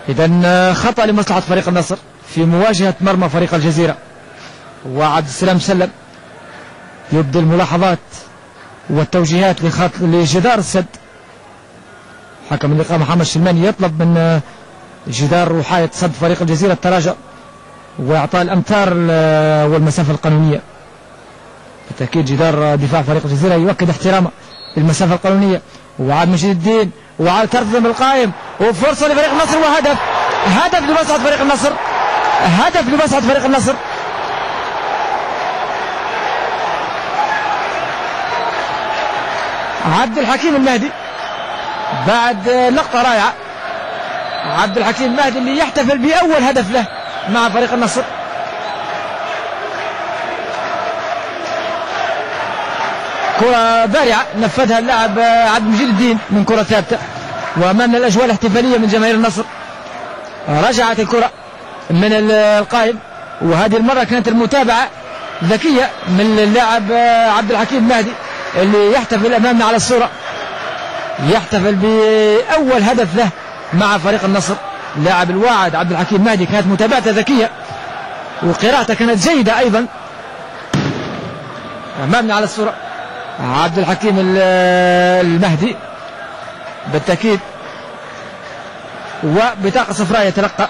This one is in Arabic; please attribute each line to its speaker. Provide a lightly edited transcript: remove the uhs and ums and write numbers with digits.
Speaker 1: إذا خطأ لمصلحة فريق النصر في مواجهة مرمى فريق الجزيرة. وعبد السلام سلم يبدي الملاحظات والتوجيهات لجدار السد. حكم اللقاء محمد شلماني يطلب من جدار وحاية صد فريق الجزيرة التراجع وإعطاء الأمتار والمسافة القانونية. بالتأكيد جدار دفاع فريق الجزيرة يؤكد احترامه للمسافة القانونية. وعاد مجيد الدين وعاد ترتم القائم وفرصة لفريق النصر وهدف. هدف لمصلحة فريق النصر. هدف لمصلحة فريق النصر. عبد الحكيم المهدي بعد لقطة رائعة. عبد الحكيم المهدي اللي يحتفل بأول هدف له مع فريق النصر. كرة بارعة نفذها اللاعب عبد المجيد الدين من كرة ثابتة وأمامنا الأجواء الاحتفالية من جماهير النصر. رجعت الكرة من القائم وهذه المرة كانت المتابعة ذكية من اللاعب عبد الحكيم المهدي اللي يحتفل أمامنا على الصورة. يحتفل بأول هدف له مع فريق النصر. لاعب الواعد عبد الحكيم المهدي كانت متابعته ذكية وقراءته كانت جيدة أيضا. أمامنا على الصورة عبد الحكيم المهدي بالتأكيد وبطاقة صفراء يتلقى